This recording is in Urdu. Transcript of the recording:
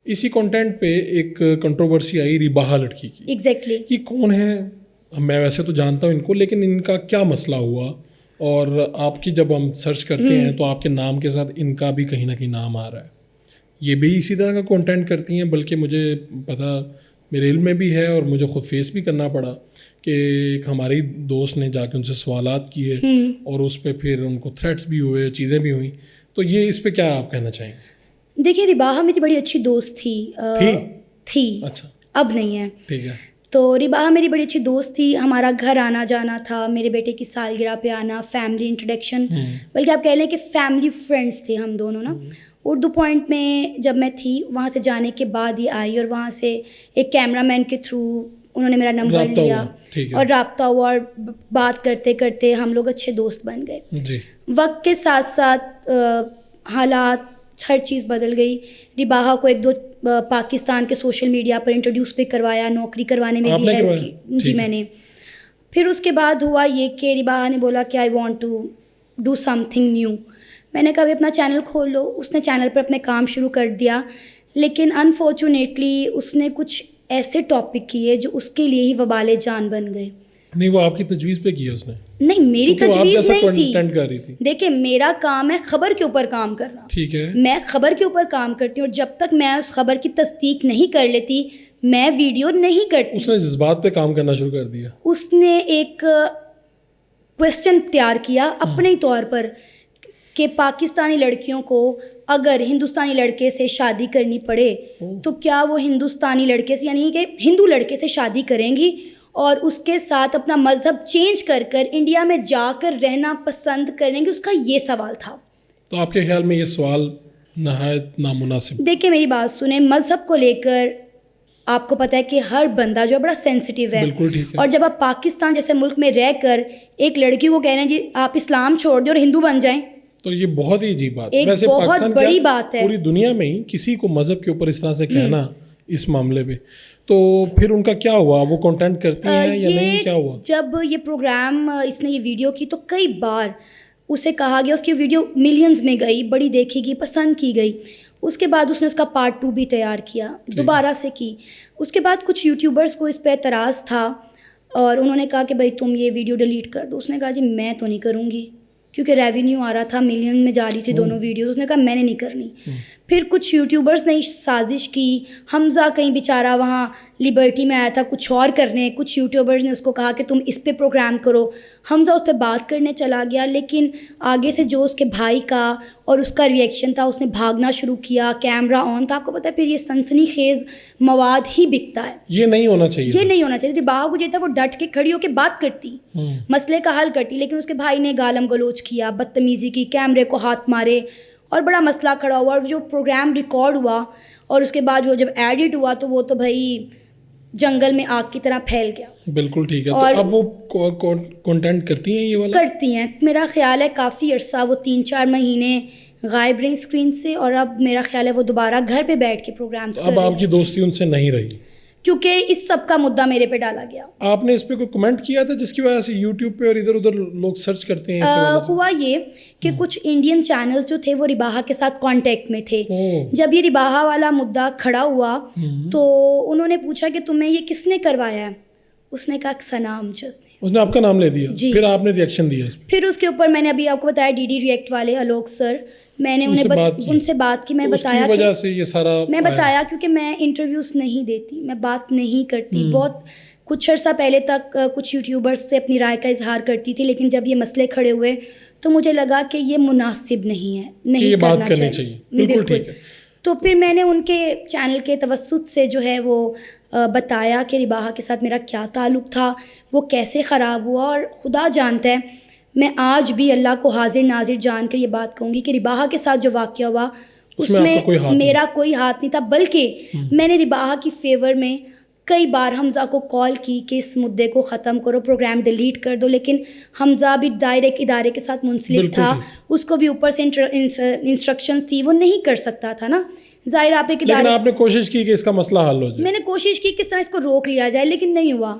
اسی کنٹینٹ پہ ایک کنٹروورسی آئی ریباہا لڑکی کی. ایگزیکٹلی. یہ کون ہے؟ میں ویسے تو جانتا ہوں ان کو, لیکن ان کا کیا مسئلہ ہوا؟ اور آپ کی جب ہم سرچ کرتے ہیں تو آپ کے نام کے ساتھ ان کا بھی کہیں نہ کہیں نام آ رہا ہے. یہ بھی اسی طرح کا کنٹینٹ کرتی ہیں, بلکہ مجھے پتہ میرے علم میں بھی ہے اور مجھے خود فیس بھی کرنا پڑا کہ ایک ہماری دوست نے جا کے ان سے سوالات کیے اور اس پہ پھر ان کو تھریٹس بھی ہوئے, چیزیں بھی ہوئیں. تو یہ اس پہ کیا آپ کہنا چاہیں گے؟ دیکھیے ریباہا میری بڑی اچھی دوست تھی. اچھا, اب نہیں ہے. ٹھیک ہے. تو ریباہا میری بڑی اچھی دوست تھی. ہمارا گھر آنا جانا تھا, میرے بیٹے کی سالگرہ پہ آنا, فیملی انٹروڈکشن, بلکہ آپ کہہ لیں کہ فیملی فرینڈس تھے ہم دونوں نا. اردو پوائنٹ میں جب میں تھی, وہاں سے جانے کے بعد یہ آئی اور وہاں سے ایک کیمرہ مین کے تھرو انہوں نے میرا نمبر لیا اور رابطہ ہوا اور بات کرتے کرتے ہم لوگ اچھے دوست بن گئے. وقت کے ساتھ ساتھ حالات ہر چیز بدل گئی. ریباہا کو ایک دو پاکستان کے سوشل میڈیا پر انٹروڈیوس بھی کروایا, نوکری کروانے میں بھی ہیلپ کی. جی میں نے. پھر اس کے بعد ہوا یہ کہ ریباہا نے بولا کہ I want to do something new. میں نے کہا بھی اپنا چینل کھول لو. اس نے چینل پر اپنے کام شروع کر دیا, لیکن انفارچونیٹلی اس نے کچھ ایسے ٹاپک کیے جو اس کے لیے ہی وبال جان بن گئے. نہیں, وہ آپ کی تجویز پہ کیا اس نے؟ نہیں, میری تجویز نہیں تھی. دیکھیں میرا کام ہے خبر کے اوپر کام کرنا. ٹھیک ہے. میں خبر کے اوپر کام کرتی ہوں اور جب تک میں اس خبر کی تصدیق نہیں کر لیتی میں ویڈیو نہیں کرتی. اس نے جذبات پہ کام کرنا شروع کر دیا. اس نے ایک کویسچن تیار کیا اپنے طور پر کہ پاکستانی لڑکیوں کو اگر ہندوستانی لڑکے سے شادی کرنی پڑے تو کیا وہ ہندوستانی لڑکے سے یعنی کہ ہندو لڑکے سے شادی کریں گی اور اس کے ساتھ اپنا مذہب چینج کر کر انڈیا میں جا کر رہنا پسند کریں گے. اس کا یہ سوال تھا. تو آپ کے خیال میں یہ سوال نہایت نامناسب؟ دیکھیں میری بات سنیں, مذہب کو لے کر آپ کو پتہ ہے کہ ہر بندہ جو ہے بڑا سینسٹیو ہے. بالکل ٹھیک ہے. اور جب آپ پاکستان جیسے ملک میں رہ کر ایک لڑکی کو کہہ رہے ہیں جی آپ اسلام چھوڑ دیں اور ہندو بن جائیں, تو یہ بہت ہی عجیب بات ہے. ایک بہت بڑی بات ہے پوری دنیا میں ہی کسی کو مذہب کے اوپر اس طرح سے کہنا اس معاملے پہ. تو پھر ان کا کیا ہوا؟ وہ کنٹینٹ کرتی ہیں یا نہیں؟ کیا ہوا جب یہ پروگرام اس نے یہ ویڈیو کی تو کئی بار اسے کہا گیا, اس کی ویڈیو ملینز میں گئی, بڑی دیکھی گئی, پسند کی گئی. اس کے بعد اس نے اس کا پارٹ 2 بھی تیار کیا, دوبارہ سے کی. اس کے بعد کچھ یوٹیوبرز کو اس پہ اعتراض تھا اور انہوں نے کہا کہ بھائی تم یہ ویڈیو ڈیلیٹ کر دو. اس نے کہا جی میں تو نہیں کروں گی, کیونکہ ریونیو آ رہا تھا, ملین میں جا رہی تھی دونوں ویڈیوز. اس نے کہا میں نے نہیں کرنی. پھر کچھ یوٹیوبرز نے سازش کی. حمزہ کہیں بیچارہ وہاں لبرٹی میں آیا تھا کچھ اور کرنے, کچھ یوٹیوبرز نے اس کو کہا کہ تم اس پہ پروگرام کرو. حمزہ اس پہ بات کرنے چلا گیا, لیکن آگے سے جو اس کے بھائی کا اور اس کا ریئیکشن تھا, اس نے بھاگنا شروع کیا, کیمرہ آن تھا. آپ کو پتہ ہے پھر یہ سنسنی خیز مواد ہی بکتا ہے. یہ نہیں ہونا چاہیے, یہ نہیں ہونا چاہیے. ریباہا کو یہ تھا وہ ڈٹ کے کھڑی ہو کے بات کرتی, مسئلے کا حل کرتی, لیکن اس کے بھائی نے گالم گلوچ کیا, بدتمیزی کی, کیمرے کو ہاتھ مارے اور بڑا مسئلہ کھڑا ہوا. اور جو پروگرام ریکارڈ ہوا اور اس کے بعد وہ جب ایڈٹ ہوا تو وہ تو بھائی جنگل میں آگ کی طرح پھیل گیا. بالکل ٹھیک ہے. تو اب وہ کنٹینٹ کرتی ہیں یہ والا؟ کرتی ہیں. میرا خیال ہے کافی عرصہ وہ 3-4 مہینے غائب رہی اسکرین سے, اور اب میرا خیال ہے وہ دوبارہ گھر پہ بیٹھ کے پروگرامس کر رہی ہیں. اب آپ کی دوستی ان سے نہیں رہی کیونکہ اس سب کا مدعا میرے پہ ڈالا گیا. آپ نے اس پہ کوئی کمنٹ کیا تھا جس کی وجہ سے یوٹیوب پہ اور ادھر ادھر لوگ سرچ کرتے ہیں؟ ہوا یہ کہ کچھ انڈین چینلز جو تھے وہ ریباہا کے ساتھ کانٹیکٹ میں تھے. جب یہ ریباہا والا مدعا کھڑا ہوا تو انہوں نے پوچھا کہ تمہیں یہ کس نے کروایا ہے. اس نے کہا ثنا امجد نے. اس نے آپ کا نام لے دیا. پھر آپ نے ریئیکشن دیا اس پہ؟ پھر اس کے اوپر میں نے ابھی آپ کو بتایا ڈی ڈی ریئیکٹ والے الوک سر, میں نے ان سے بات کی. میں بتایا وجہ سے یہ سارا میں بتایا کیونکہ میں انٹرویوز نہیں دیتی, میں بات نہیں کرتی. بہت کچھ عرصہ پہلے تک کچھ یوٹیوبرز سے اپنی رائے کا اظہار کرتی تھی, لیکن جب یہ مسئلے کھڑے ہوئے تو مجھے لگا کہ یہ مناسب نہیں ہے, نہیں کرنا چاہیے. بالکل. تو پھر میں نے ان کے چینل کے توسط سے جو ہے وہ بتایا کہ ریباہا کے ساتھ میرا کیا تعلق تھا, وہ کیسے خراب ہوا. اور خدا جانتا ہے میں آج بھی اللہ کو حاضر ناظر جان کر یہ بات کہوں گی کہ ریباہا کے ساتھ جو واقعہ ہوا اس میں میرا کوئی ہاتھ نہیں تھا, بلکہ میں نے ریباہا کی فیور میں کئی بار حمزہ کو کال کی کہ اس مدعے کو ختم کرو, پروگرام ڈیلیٹ کر دو. لیکن حمزہ بھی ایک ادارے کے ساتھ منسلک تھا, اس کو بھی اوپر سے انسٹرکشنز تھی, وہ نہیں کر سکتا تھا نا. ظاہر آپ ایک ادارے, آپ نے کوشش کی کہ اس کا مسئلہ حل ہو جائے. میں نے کوشش کی کس طرح اس کو روک لیا جائے, لیکن نہیں ہوا.